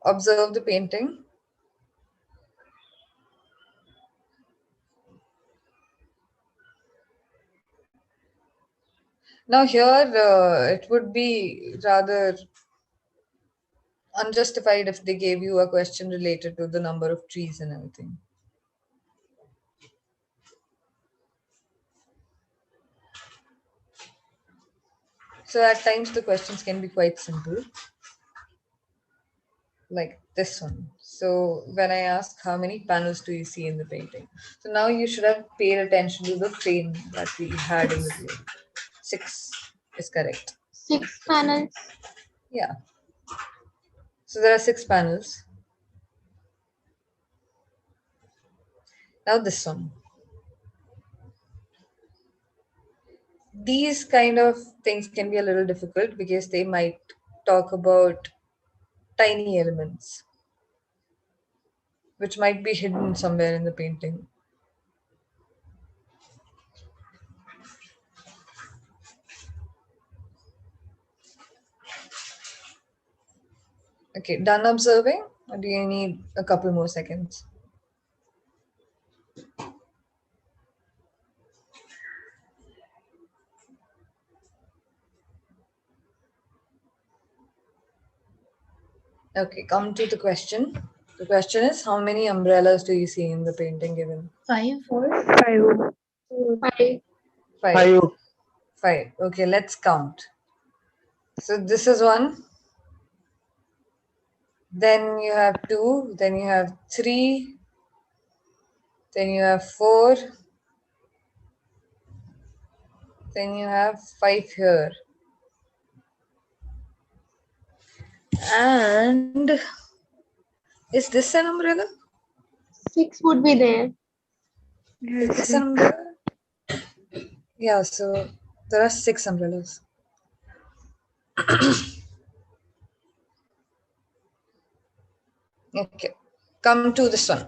observe the painting. Now here it would be rather unjustified if they gave you a question related to the number of trees and everything. So at times the questions can be quite simple, like this one. So when I ask how many panels do you see in the painting? So now you should have paid attention to the frame that we had in the view. 6 is correct. 6 panels. Yeah. So there are 6 panels. Now this one. These kind of things can be a little difficult because they might talk about tiny elements which might be hidden somewhere in the painting. Okay, done observing? Or do you need a couple more seconds? Okay, come to the question. The question is, how many umbrellas do you see in the painting given? 5. 5. 5. 5. 5. Okay, let's count. So this is 1. Then you have 2. Then you have 3. Then you have 4. Then you have 5 here. And is this an umbrella? 6 would be there. Is this an umbrella? Yeah, so there are 6 umbrellas. Okay, come to this one.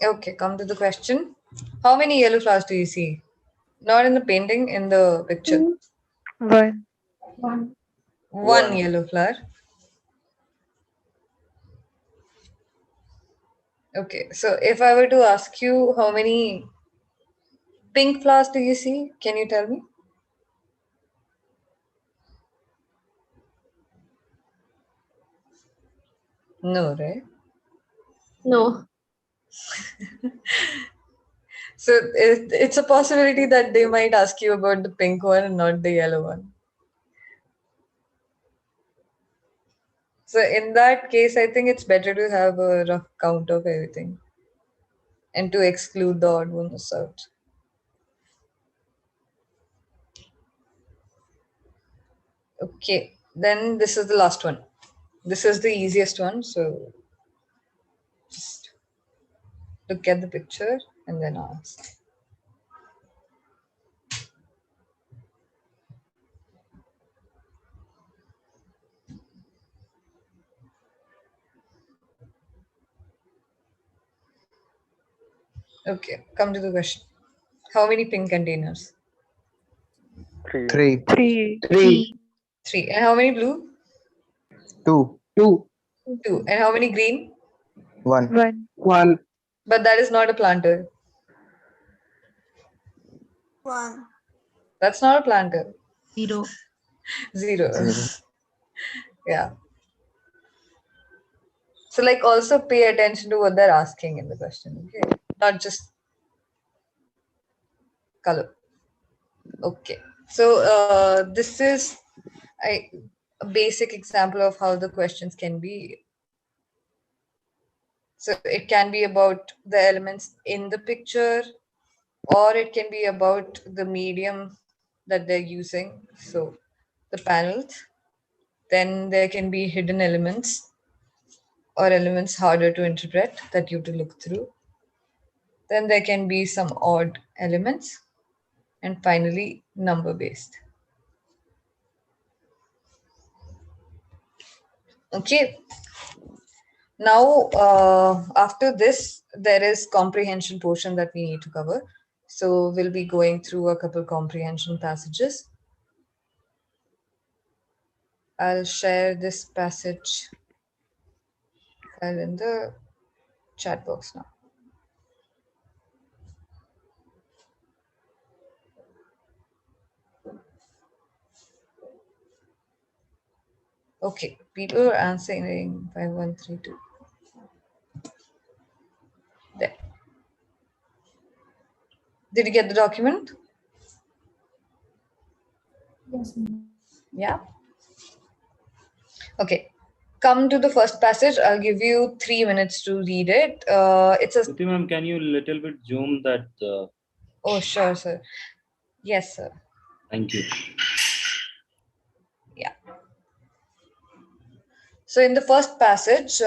Okay, come to the question. How many yellow flowers do you see? Not in the painting, in the picture. 1. 1. One yellow flower. Okay, so if I were to ask you how many pink flowers do you see, can you tell me? No, right? No. So it's a possibility that they might ask you about the pink one and not the yellow one. So in that case, I think it's better to have a rough count of everything and to exclude the odd ones out. Okay, then this is the last one. This is the easiest one, so just look at the picture and then ask. Okay, come to the question. How many pink containers? 3. 3. 3. 3. And how many blue? 2. 2. And how many green? 1. 1. But that is not a planter. 1. That's not a planter. 0. 0. 0. Yeah. So like also pay attention to what they're asking in the question, okay? Not just color. Okay. So this is a basic example of how the questions can be. So it can be about the elements in the picture, or it can be about the medium that they're using. So the panels, then there can be hidden elements or elements harder to interpret that you have to look through. Then there can be some odd elements, and finally number based. Okay. Now, after this, there is comprehension portion that we need to cover. So we'll be going through a couple comprehension passages. I'll share this passage file in the chat box now. Okay, people are answering 5132. There. Did you get the document? Yes. Yeah. Okay. Come to the first passage. I'll give you 3 minutes to read it. It's a. Shruti ma'am, can you little bit zoom that? Oh, sure, sir. Yes, sir. Thank you. Yeah. So in the first passage,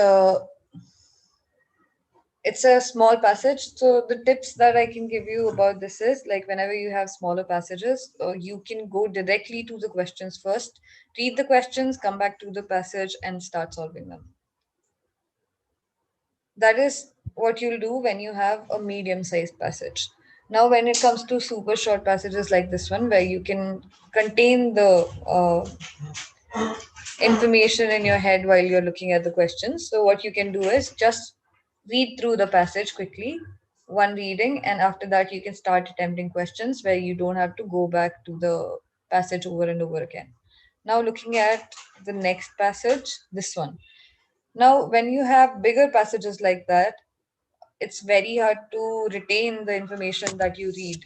it's a small passage. So the tips that I can give you about this is like whenever you have smaller passages, you can go directly to the questions first, read the questions, come back to the passage and start solving them. That is what you'll do when you have a medium-sized passage. Now, when it comes to super short passages like this one, where you can contain the information in your head while you're looking at the questions. So what you can do is just read through the passage quickly, one reading, and after that you can start attempting questions where you don't have to go back to the passage over and over again. Now looking at the next passage, this one. Now when you have bigger passages like that, it's very hard to retain the information that you read.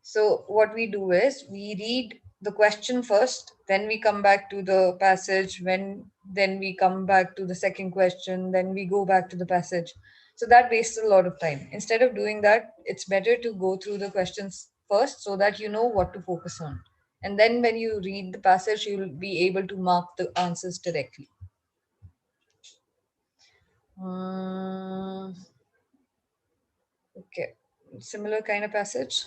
So what we do is we read the question first, then we come back to the passage, then we come back to the second question, then we go back to the passage. So that wastes a lot of time. Instead of doing that, it's better to go through the questions first so that you know what to focus on. And then when you read the passage, you'll be able to mark the answers directly. Okay, similar kind of passage.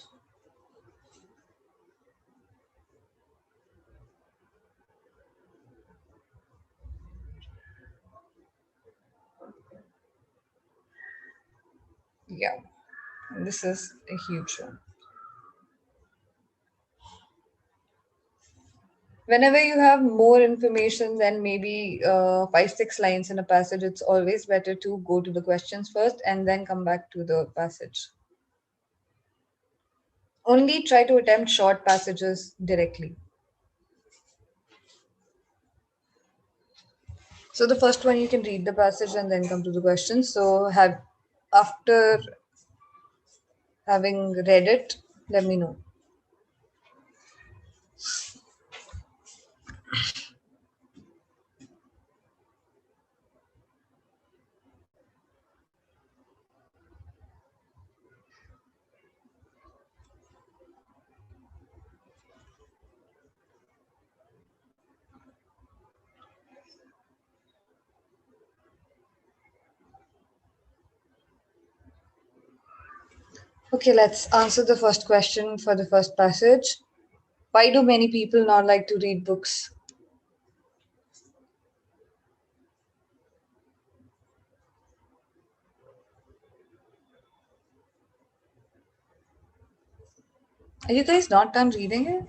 Yeah, this is a huge one. Whenever you have more information than maybe 5-6 lines in a passage, it's always better to go to the questions first and then come back to the passage. Only try to attempt short passages directly. So the first one, you can read the passage and then come to the questions. So after having read it, let me know. Okay, let's answer the first question for the first passage. Why do many people not like to read books? Are you guys not done reading it?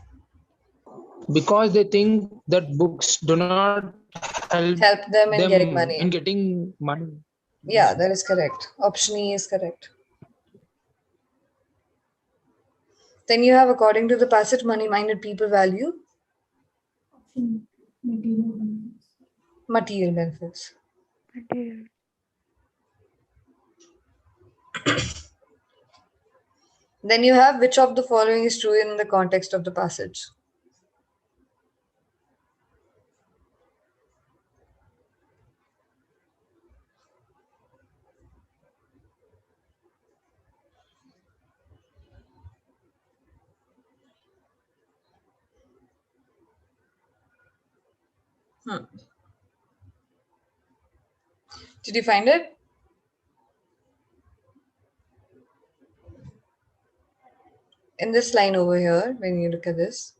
Because they think that books do not Help them in getting money. in getting money. Yeah, that is correct. Option E is correct. Then you have, according to the passage, money-minded people value material benefits. Material. Then you have, which of the following is true in the context of the passage? Did you find it? In this line over here, when you look at this,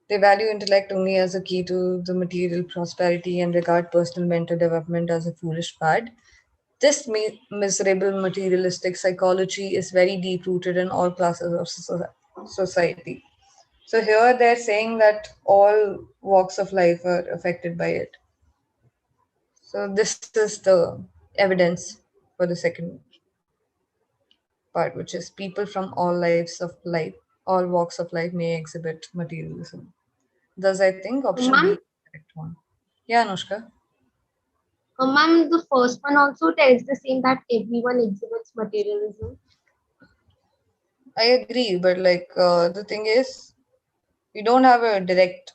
they value intellect only as a key to the material prosperity and regard personal mental development as a foolish fad. This miserable materialistic psychology is very deep rooted in all classes of society. So here they're saying that all walks of life are affected by it. So this is the evidence for the second part, which is people from all walks of life may exhibit materialism. Thus, I think option B Ma'am, is the correct one. Yeah, Anushka. ma'am, the first one also tells the same that everyone exhibits materialism. I agree, but like the thing is, we don't have a direct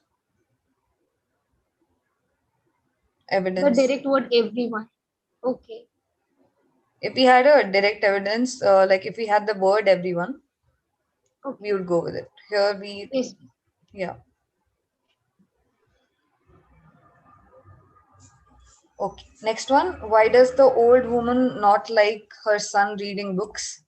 The evidence. direct word everyone. Okay. If we had a direct evidence, like if we had the word everyone, we would go with it. Here we, Yes. yeah. Okay. Next one. Why does the old woman not like her son reading books?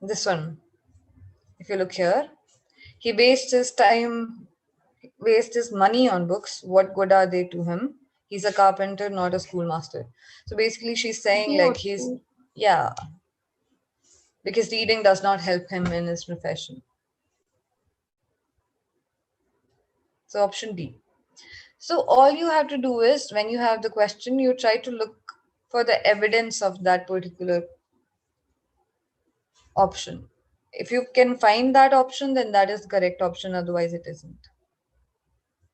This one. If you look here, he wastes his time, wastes his money on books. What good are they to him? He's a carpenter, not a schoolmaster. So basically, she's saying B like he's, option. yeah, because reading does not help him in his profession. So option D. So all you have to do is when you have the question, you try to look for the evidence of that particular option. If you can find that option, then that is the correct option. Otherwise, it isn't.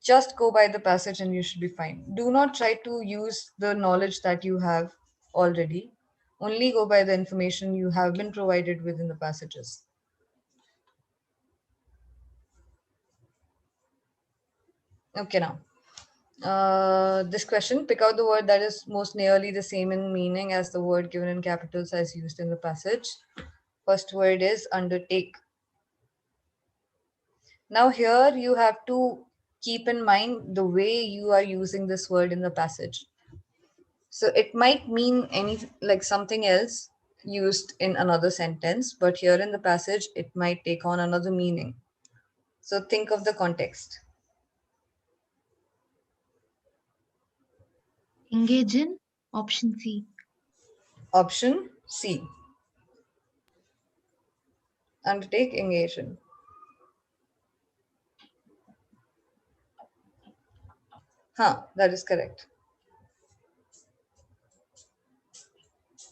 Just go by the passage and you should be fine. Do not try to use the knowledge that you have already. Only go by the information you have been provided within the passages. Okay, now. This question, pick out the word that is most nearly the same in meaning as the word given in capitals as used in the passage. First word is undertake. Now here you have to keep in mind the way you are using this word in the passage. So it might mean like something else used in another sentence, but here in the passage it might take on another meaning. So think of the context. Engage in option C. Option C. Undertake, engage in. That is correct.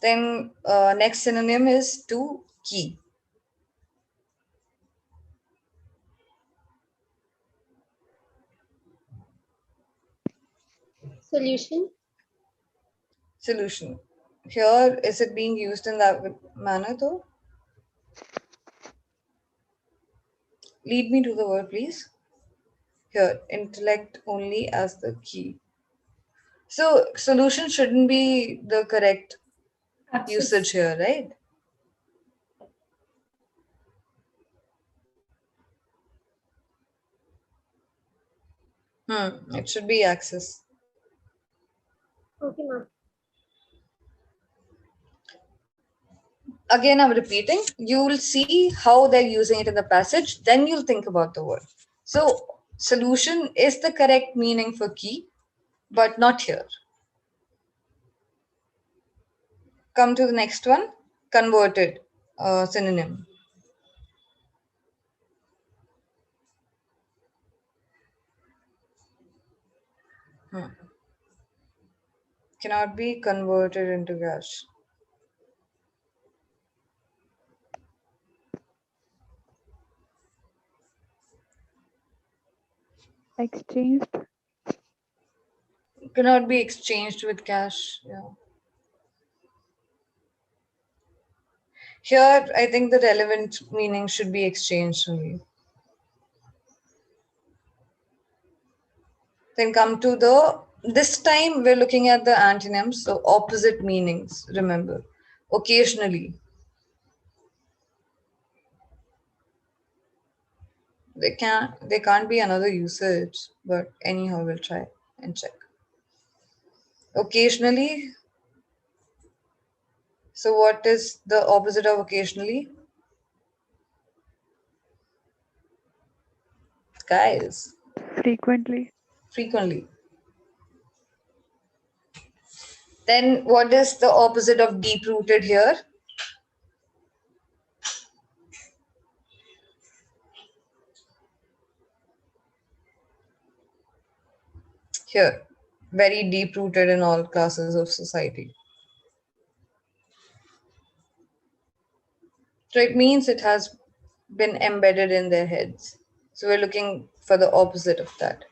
Then next synonym is to key. Solution. Solution. Here, is it being used in that manner though? Lead me to the word, please. Here, intellect only as the key. So, solution shouldn't be the correct usage here, right? It should be access. Okay, ma'am. Again, I'm repeating. You will see how they're using it in the passage, then you'll think about the word. So, solution is the correct meaning for key, but not here. Come to the next one, converted, synonym. Cannot be converted into cash. Exchanged. Cannot be exchanged with cash. Yeah. Here, I think the relevant meaning should be exchanged only. Then come to the This time we're looking at the antonyms, so opposite meanings, remember. Occasionally. There can't be another usage, but anyhow we'll try and check. Occasionally. So what is the opposite of occasionally? Guys, Frequently. frequently. Then what is the opposite of deep-rooted here? Here, very deep-rooted in all classes of society. So it means it has been embedded in their heads. So we're looking for the opposite of that.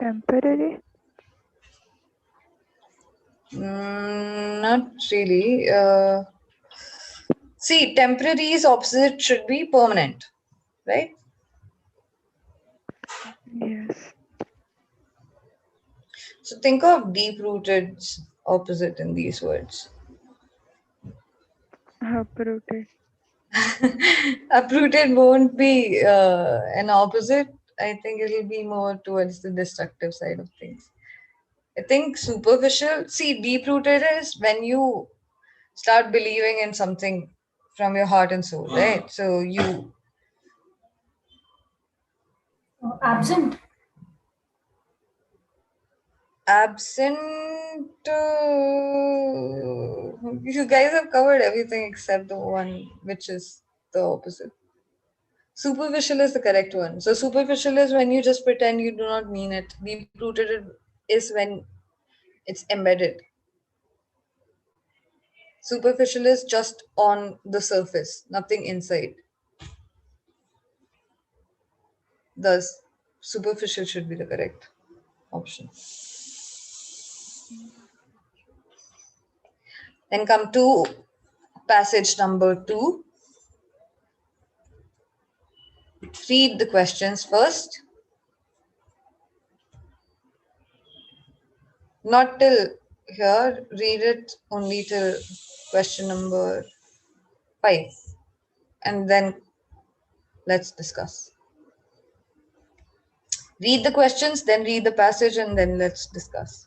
Temporary. Not really. See, temporary's opposite should be permanent, right? Yes. So think of deep-rooted's opposite in these words. Uprooted. Uprooted won't be an opposite. I think it'll be more towards the destructive side of things. I think superficial, see, deep-rooted is when you start believing in something from your heart and soul, right? So you Absent. absent. You guys have covered everything except the one which is the opposite. Superficial is the correct one. So superficial is when you just pretend you do not mean it. Deep-rooted is when it's embedded. Superficial is just on the surface, nothing inside. Thus, superficial should be the correct option. Then come to passage number 2. Read the questions first. Not till here, read it only till question number 5. And then let's discuss. Read the questions, then read the passage, and then let's discuss.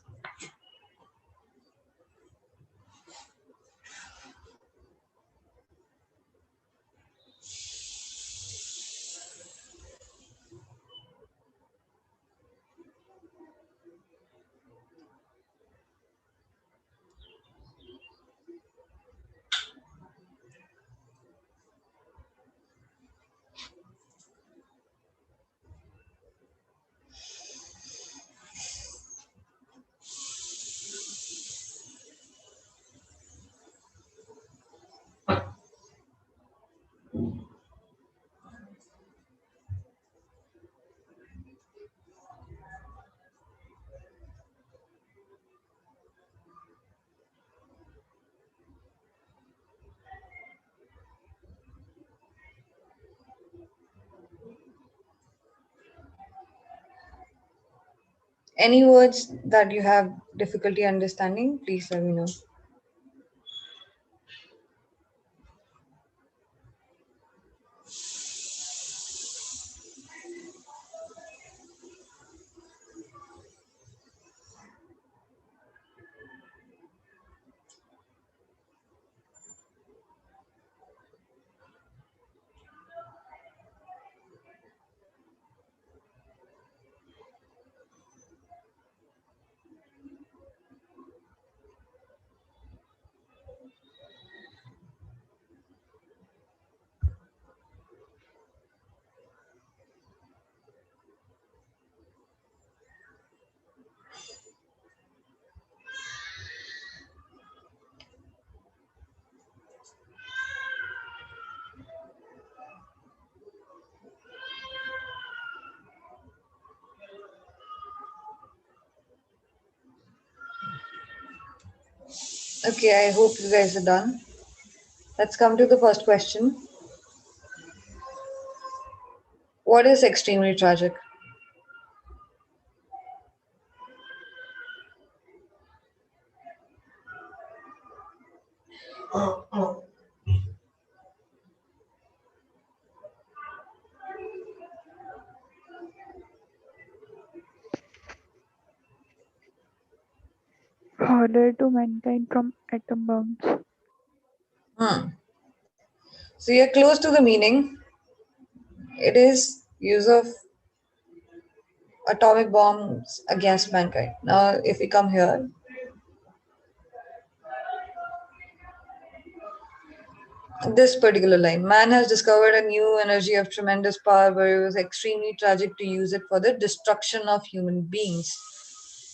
Any words that you have difficulty understanding, please let me know. Okay, I hope you guys are done. Let's come to the first question. What is extremely tragic? Order to mankind from atom bombs. So you're close to the meaning. It is use of atomic bombs against mankind. Now, if we come here, this particular line, man has discovered a new energy of tremendous power, but it was extremely tragic to use it for the destruction of human beings.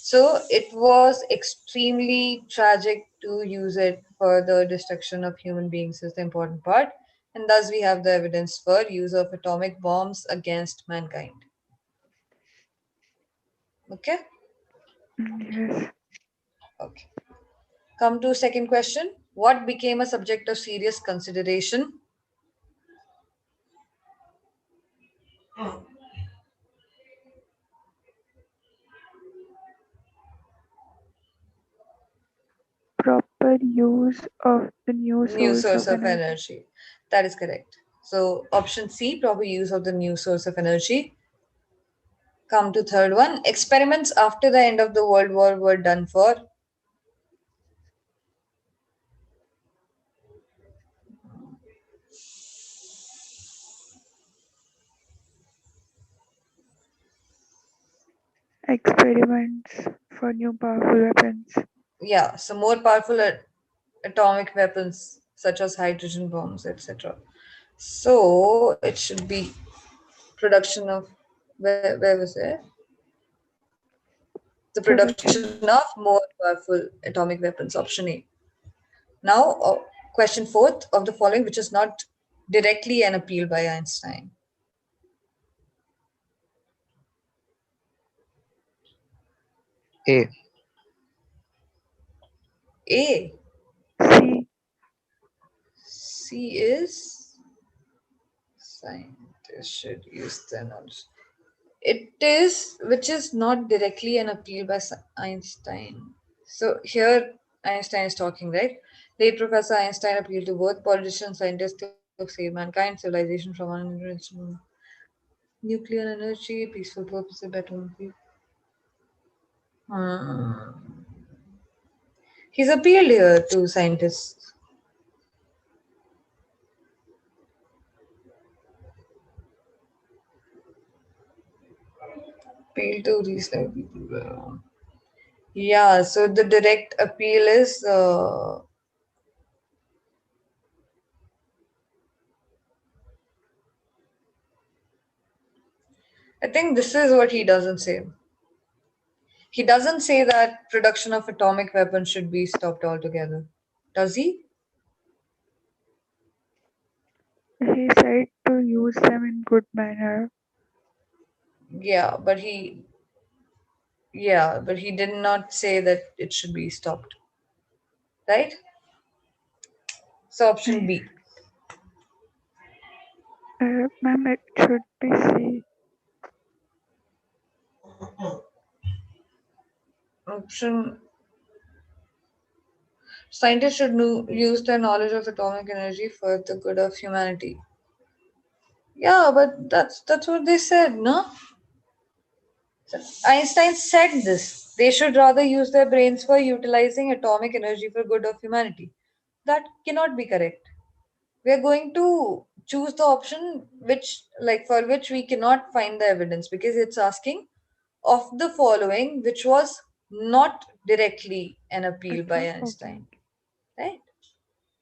So it was extremely tragic to use it for the destruction of human beings is the important part. And thus we have the evidence for use of atomic bombs against mankind. Okay? Yes. Okay. Come to second question. What became a subject of serious consideration? Proper use of the new New source source of of energy. energy. That is correct. So option C, proper use of the new source of energy. Come to third one. Experiments after the end of the World War were done for. Experiments for new powerful weapons. Yeah, so more powerful atomic weapons such as hydrogen bombs, etc. So it should be production of where was it? The production of more powerful atomic weapons, option A. Now, question fourth of the following, which is not directly an appeal by Einstein. A. A. C. C is scientists should use their knowledge. It is, which is not directly an appeal by Einstein. So here Einstein is talking, right? Late Professor Einstein appealed to both politicians, scientists to save mankind, civilization from nuclear energy, peaceful purpose, a better people. He's appealed here to scientists. Appeal to reasonable people. Yeah, so the direct appeal is I think this is what he doesn't say. He doesn't say that production of atomic weapons should be stopped altogether. Does he? He said to use them in good manner. Yeah, but he did not say that it should be stopped. Right? So option B. Ma'am, it should be C. Option scientists should use their knowledge of atomic energy for the good of humanity. Yeah, but that's what they said, no? Einstein said this. They should rather use their brains for utilizing atomic energy for good of humanity. That cannot be correct. We are going to choose the option for which we cannot find the evidence because it's asking of the following which was not directly an appeal by Einstein. Right?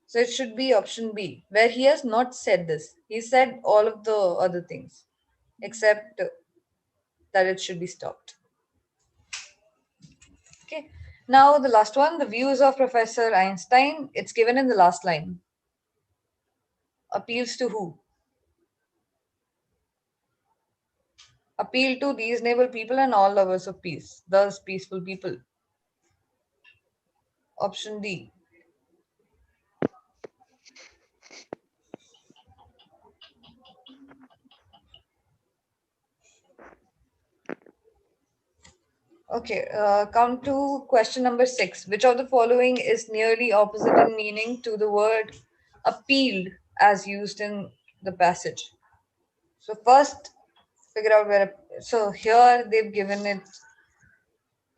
So it should be option B, where he has not said this. He said all of the other things except that it should be stopped. Okay. Now the last one, the views of Professor Einstein. It's given in the last line. Appeals to who? Appeal to reasonable people and all lovers of peace, thus peaceful people. Option D. Okay, come to question number 6. Which of the following is nearly opposite in meaning to the word appealed as used in the passage? So first, figure out where. So here they've given it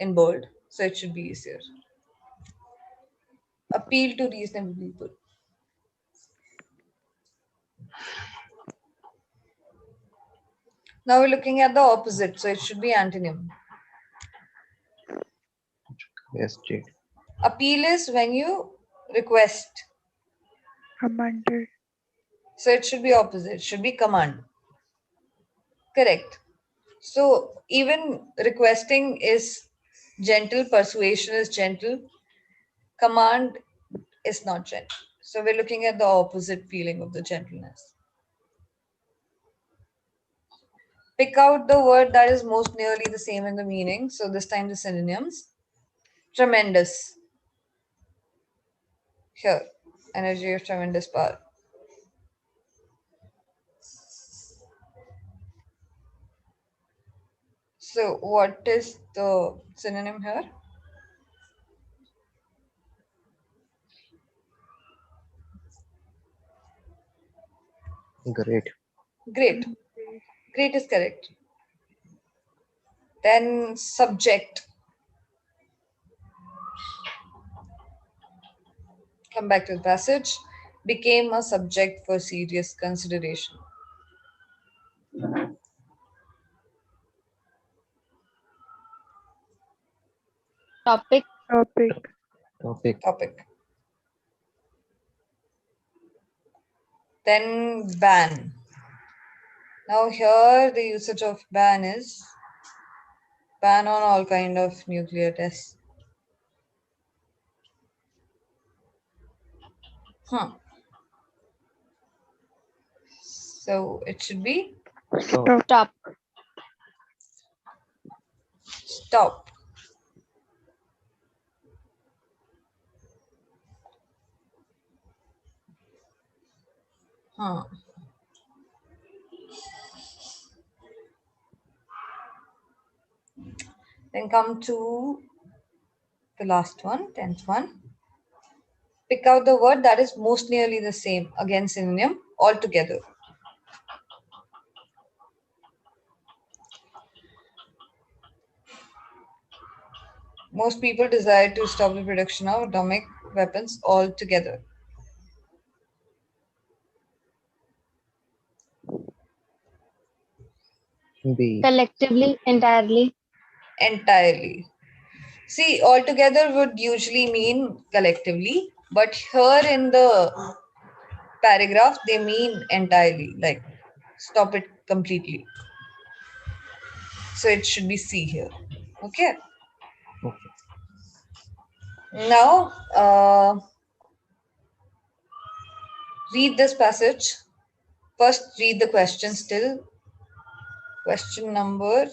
in bold, so it should be easier. Appeal to reasonable people. Now we're looking at the opposite, so it should be antonym. Requested. Appeal is when you request, Commanded. so it should be opposite. It should be command. Correct. So even requesting is gentle, persuasion is gentle, command is not gentle. So we're looking at the opposite feeling of the gentleness. Pick out the word that is most nearly the same in the meaning. So this time the synonyms. Tremendous. Here, energy of tremendous power. So what is the synonym here? Great. Great. Great is correct. Then subject. Come back to the passage. Became a subject for serious consideration. Topic. Topic. Topic. Then ban. Now here the usage of ban is ban on all kind of nuclear tests. So it should be Stop. Stop. stop. Then come to the last one, 10th one. Pick out the word that is most nearly the same, again synonym, altogether. Most people desire to stop the production of atomic weapons altogether. B. Collectively, entirely. Entirely. See, altogether would usually mean collectively, but here in the paragraph, they mean entirely, like stop it completely. So it should be C here. Okay. Okay. Now, read this passage. First, read the question still. Question number,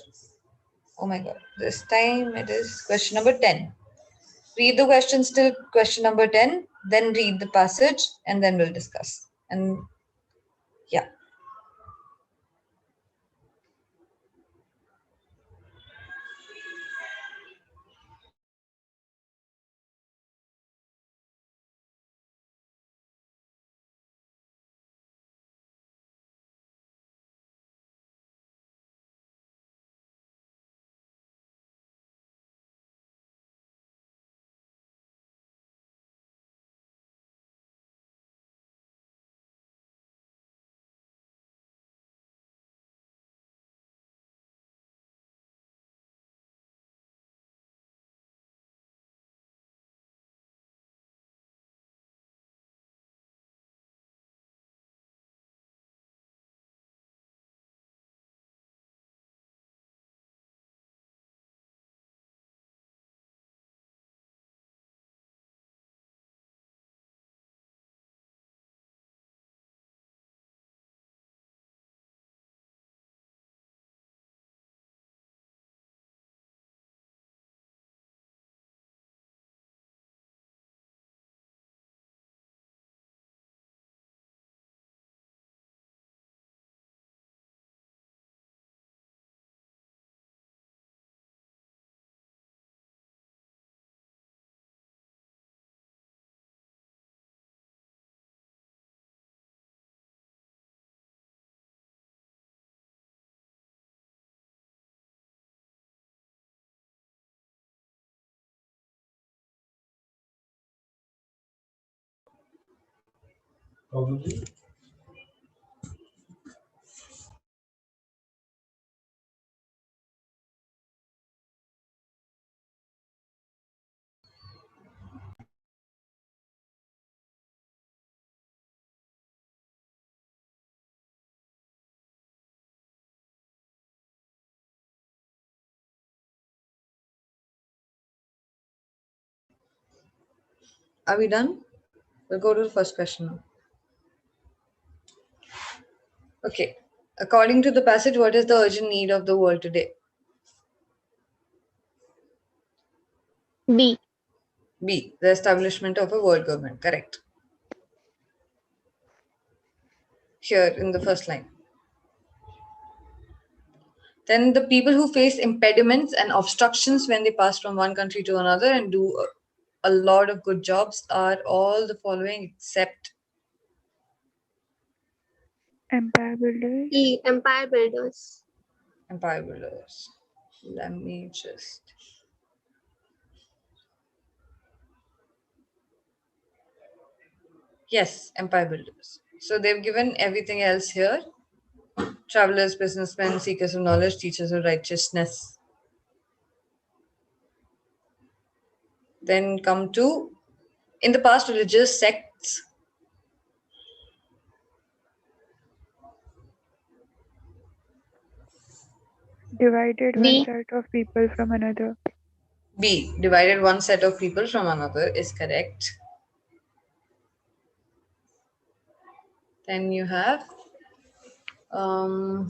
oh my god, this time it is question number 10. Read the question still, question number 10, then read the passage, and then we'll discuss. And yeah. Are we done? We'll go to the first question now. Okay. According to the passage, what is the urgent need of the world today? B. B. The establishment of a world government. Correct. Here in the first line. Then the people who face impediments and obstructions when they pass from one country to another and do a lot of good jobs are all the following except Empire builders. E. Empire builders. empire builders. Let me just. Yes, empire builders. So they've given everything else here. Travelers, businessmen, seekers of knowledge, teachers of righteousness. Then come to, in the past, religious sects. Divided one B. set of people from another. B. Divided one set of people from another is correct. Then you have the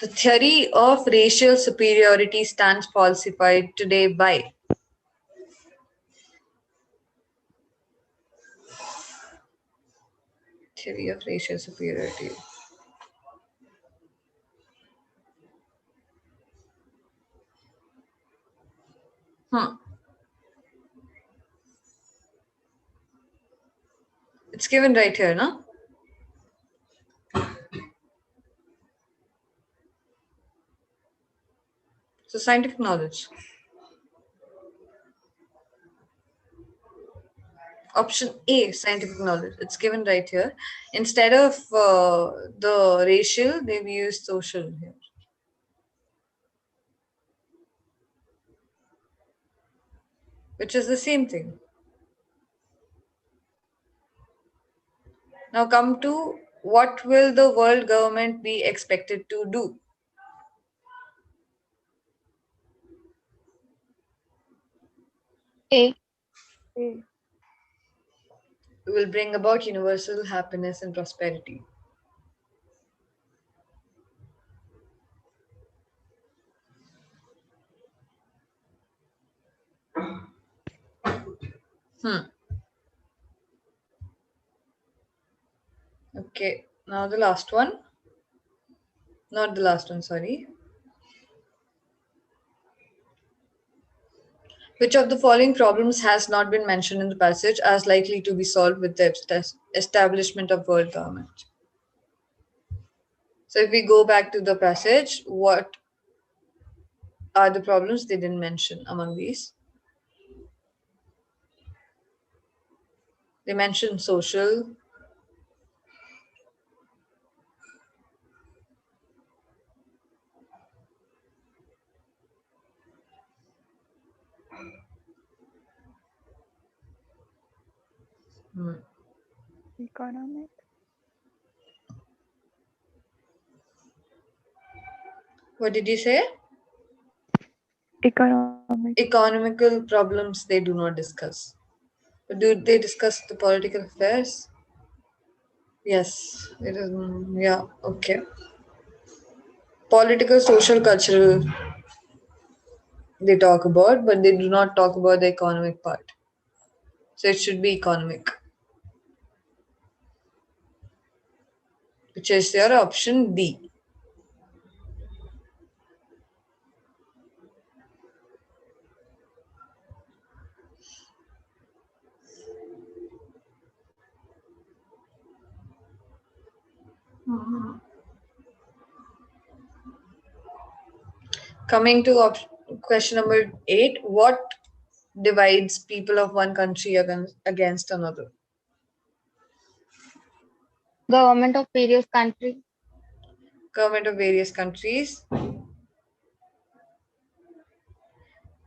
theory of racial superiority stands falsified today by. Theory of racial superiority. It's given right here, no? So scientific knowledge. Option A, scientific knowledge. It's given right here. Instead of the racial, they've used social here. Which is the same thing. Now come to what will the world government be expected to do? A. A. It will bring about universal happiness and prosperity. Okay, now the last one. Not the last one, sorry. Which of the following problems has not been mentioned in the passage as likely to be solved with the establishment of world government? So if we go back to the passage, what are the problems they didn't mention among these? They mentioned social, Economic. what did you say? Economic. Economical problems they do not discuss. But do they discuss the political affairs? Yes, it is. Yeah, okay. Political, social, cultural, they talk about, but they do not talk about the economic part. So it should be economic, which is your option D. Coming to question number 8, what divides people of one country against another? Government of various countries. Government of various countries.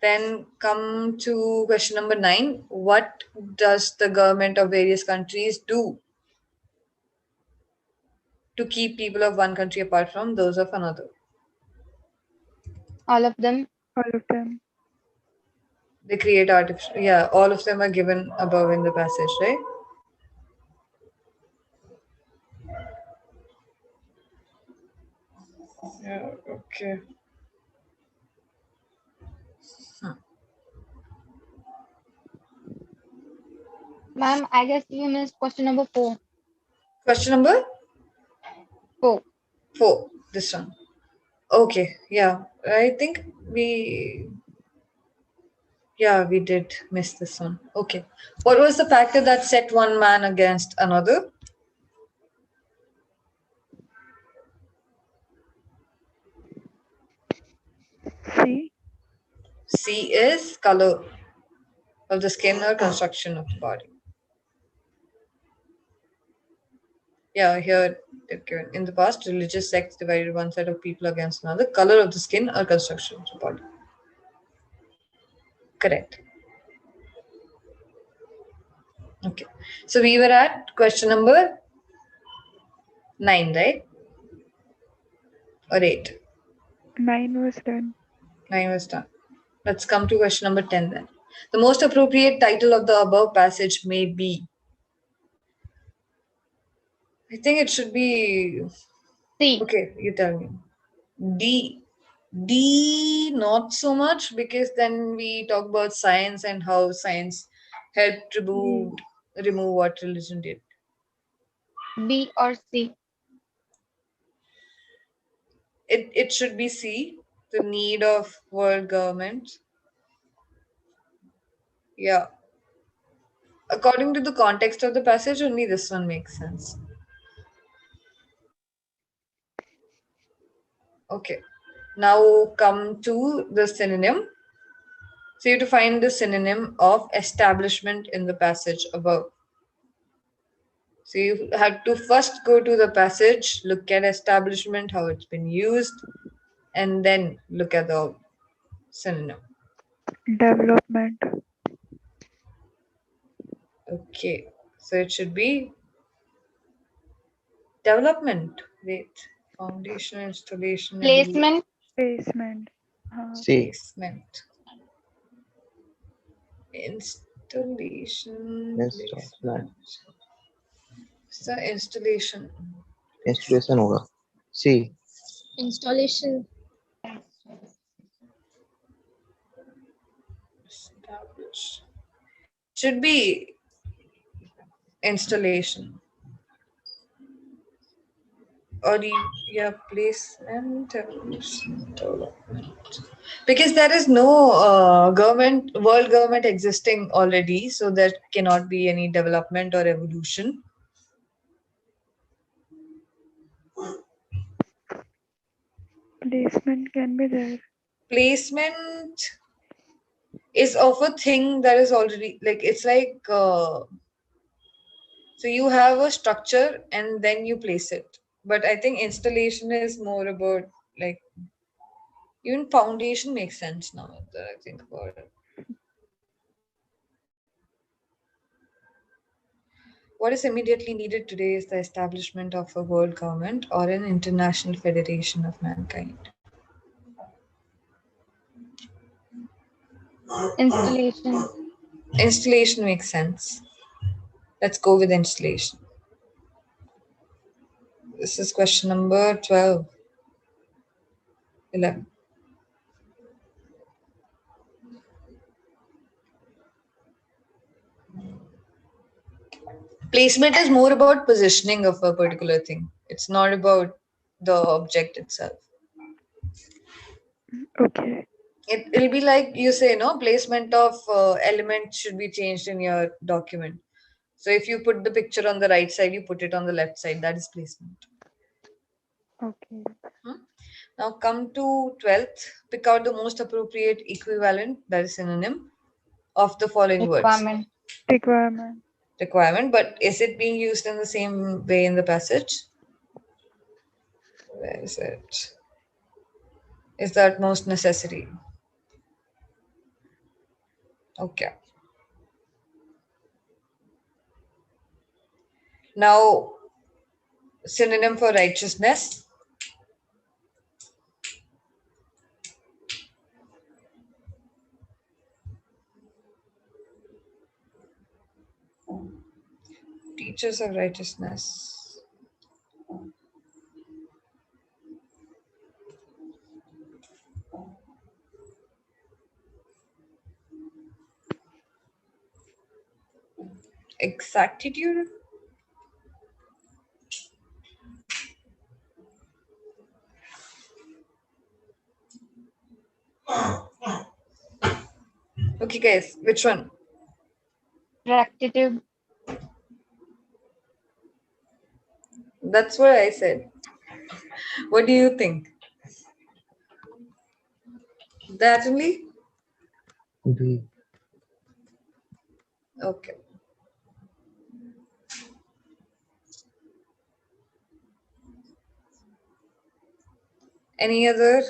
Then come to question number 9. What does the government of various countries do to keep people of one country apart from those of another? All of them. All of them. They create artificial. Yeah, all of them are given above in the passage, right? Yeah, okay. Ma'am, I guess you missed question number 4. Question number 4. 4. This one. Okay, yeah. I think we did miss this one. Okay. What was the factor that set one man against another? C. C is color of the skin or construction of the body. Yeah, here they've given in the past, religious sects divided one set of people against another. Color of the skin or construction of the body. Correct. Okay. So we were at question number 9, right? Or 8? 9 was done. 9 was done. Let's come to question number 10 then. The most appropriate title of the above passage may be. I think it should be. C. Okay, you tell me. D, not so much, because then we talk about science and how science helped remove what religion did. B or C. It should be C, the need of world government. Yeah. According to the context of the passage, only this one makes sense. Okay. Now come to the synonym. So you have to find the synonym of establishment in the passage above. So you have to first go to the passage, look at establishment, how it's been used, and then look at the synonym. Development. Okay. So it should be development. Wait. Foundation, installation, Placement. Placement. C. placement. Installation. Installation. So installation. Installation होगा. C. Installation. Establish. Should be installation. Or placement, development. Because there is no world government existing already, so there cannot be any development or evolution. Placement can be there. Placement is of a thing that is already it's like so you have a structure and then you place it. But I think installation is more about like even foundation makes sense now that I think about it. What is immediately needed today is the establishment of a world government or an international federation of mankind. Installation. Installation makes sense. Let's go with installation. This is question number 12. 11. Placement is more about positioning of a particular thing. It's not about the object itself. Okay. It'll be like you say, no, placement of elements should be changed in your document. So if you put the picture on the right side, you put it on the left side. That is placement. Okay. Now come to 12th. Pick out the most appropriate equivalent, that is synonym, of the following words. Requirement. Requirement. requirement, but is it being used in the same way in the passage? Where is it? Is the utmost necessary? Okay. Now, synonym for righteousness. Teachers of righteousness. Exactitude. Okay, guys, which one? Rectitude. That's what I said. What do you think? That only? B. Okay. Any other?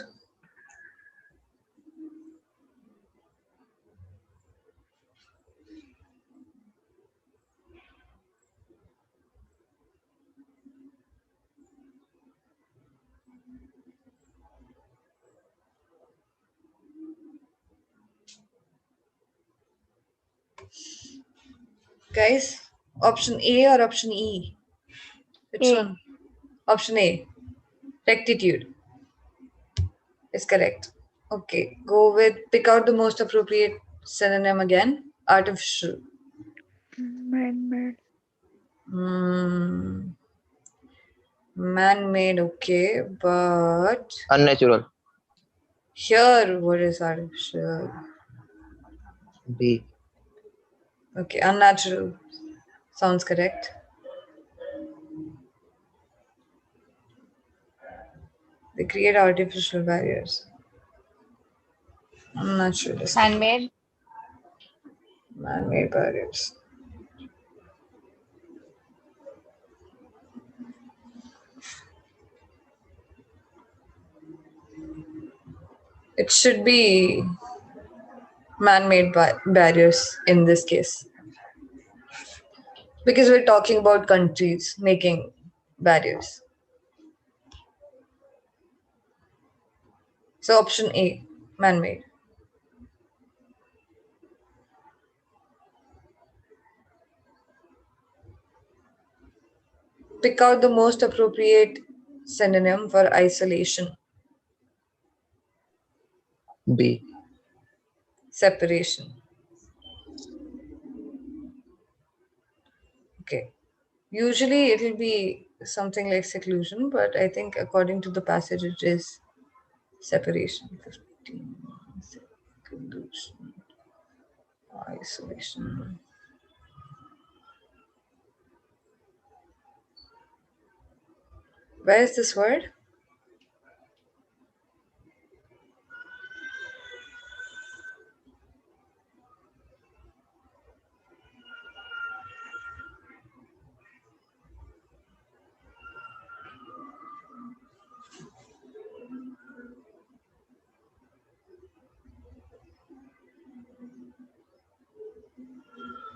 Guys, option A or option E? Which A. one? Option A. Rectitude is correct. Okay, go with pick out the most appropriate synonym again. Artificial. Man-made. Man-made, okay, but Unnatural. here, what is artificial? B. Okay, unnatural. Sounds correct. They create artificial barriers. Unnatural. is correct. Handmade. Man-made barriers. It should be man-made barriers in this case. Because we're talking about countries making barriers. So option A, man-made. Pick out the most appropriate synonym for isolation. B. Separation. Okay. Usually it will be something like seclusion, but I think according to the passage it is separation. 15. Seclusion. Isolation. Where is this word?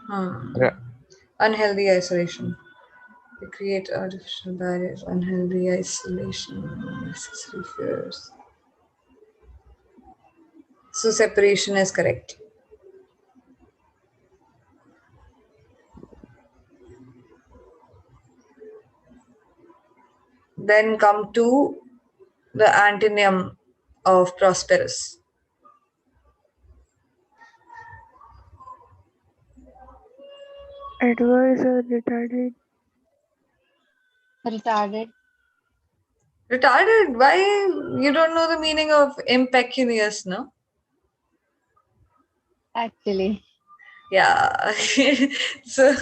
Ra- Unhealthy isolation. They create artificial barriers, unhealthy isolation, unnecessary fears. So separation is correct. Then come to the antonym of prosperous. Adverse or retarded. Retarded. Retarded? Why you don't know the meaning of impecunious, no? Actually. Yeah. So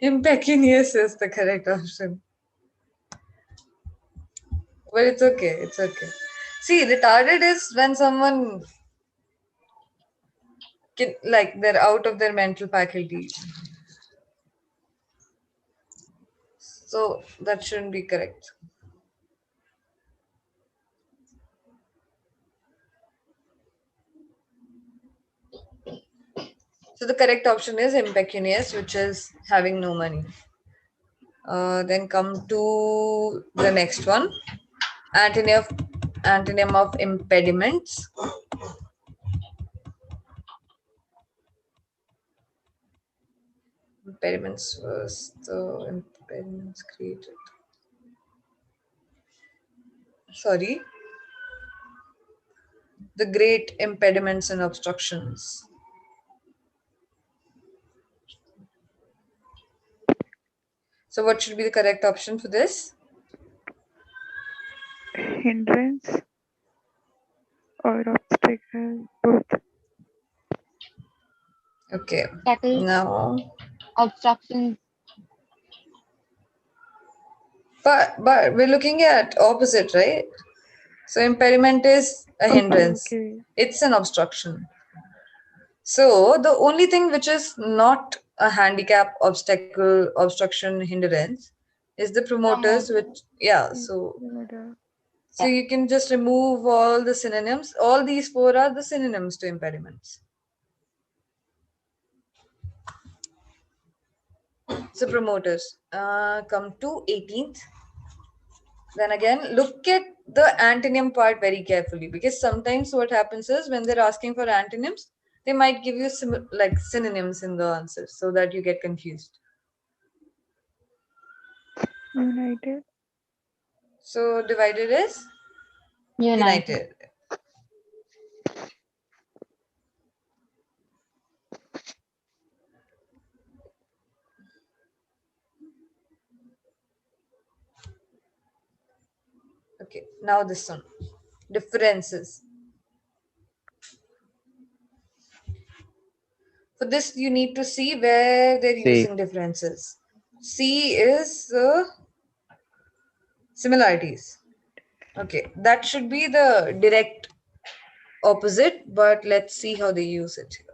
impecunious is the correct option. But it's okay. It's okay. See, retarded is when someone can, like, they're out of their mental faculties. So that shouldn't be correct. So the correct option is impecunious, which is having no money. Then come to the next one. Antonym of impediments. Impediments was the impediments created. Sorry. The great impediments and obstructions. So what should be the correct option for this? Hindrance or obstacle, both. Okay. That is Now, obstructions. but we're looking at opposite, right? So impediment is a hindrance. Okay. It's an obstruction. So the only thing which is not a handicap, obstacle, obstruction, hindrance is the promoters, which so Yeah. you can just remove all the synonyms. All these four are the synonyms to impediments. So promoters. Come to 18th. Then again, look at the antonym part very carefully, because sometimes what happens is when they're asking for antonyms, they might give you like synonyms in the answers so that you get confused. United. So divided is united. Okay, now this one. Differences. For this, you need to see where they're C. using differences. C is similarities. Okay, that should be the direct opposite, but let's see how they use it here.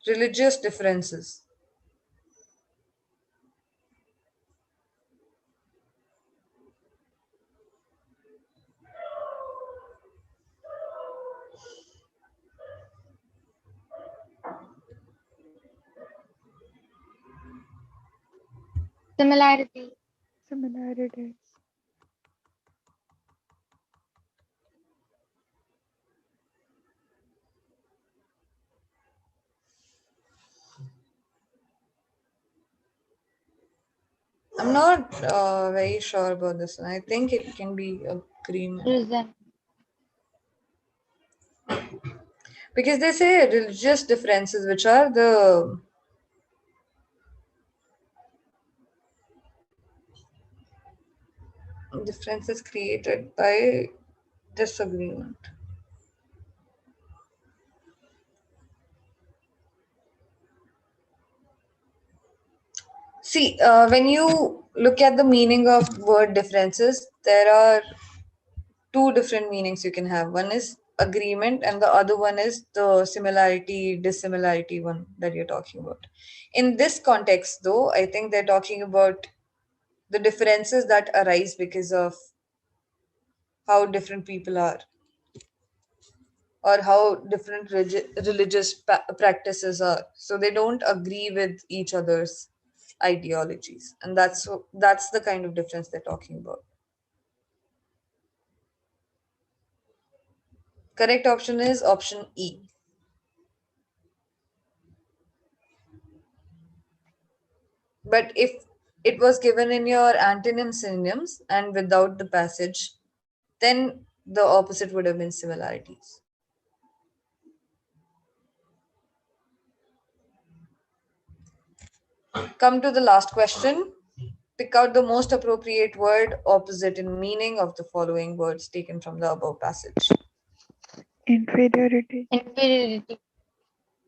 Religious differences. Similarity. Similarities. I'm not very sure about this one. I think it can be agreement. Reason. Because they say religious differences, which are the differences created by disagreement. See, when you look at the meaning of word differences, there are two different meanings you can have. One is agreement, and the other one is the similarity, dissimilarity one that you're talking about. In this context, though, I think they're talking about the differences that arise because of how different people are, or how different religious practices are. So they don't agree with each other's ideologies, and that's the kind of difference they're talking about. Correct option is option E. But if it was given in your antonym synonyms and without the passage, then the opposite would have been similarities. Come to the last question. Pick out the most appropriate word opposite in meaning of the following words taken from the above passage. Inferiority. Inferiority.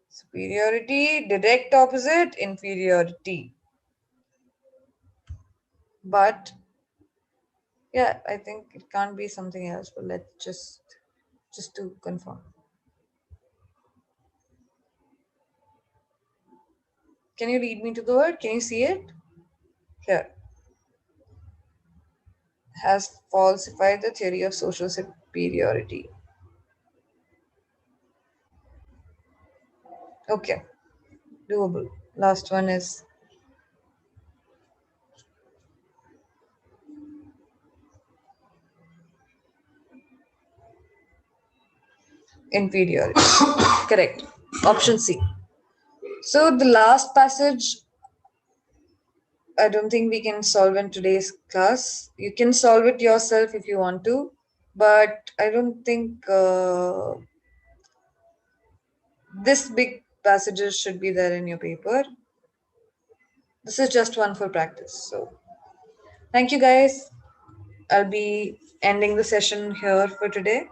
Superiority, direct opposite, inferiority. But Yeah, I think it can't be something else, but let's just to confirm. Can you read me to the word? Can you see it? Here. Has falsified the theory of social superiority. Okay, doable. Last one is inferiority. Correct. Option C. So the last passage, I don't think we can solve in today's class. You can solve it yourself if you want to, but I don't think this big passages should be there in your paper. This is just one for practice. So thank you guys. I'll be ending the session here for today.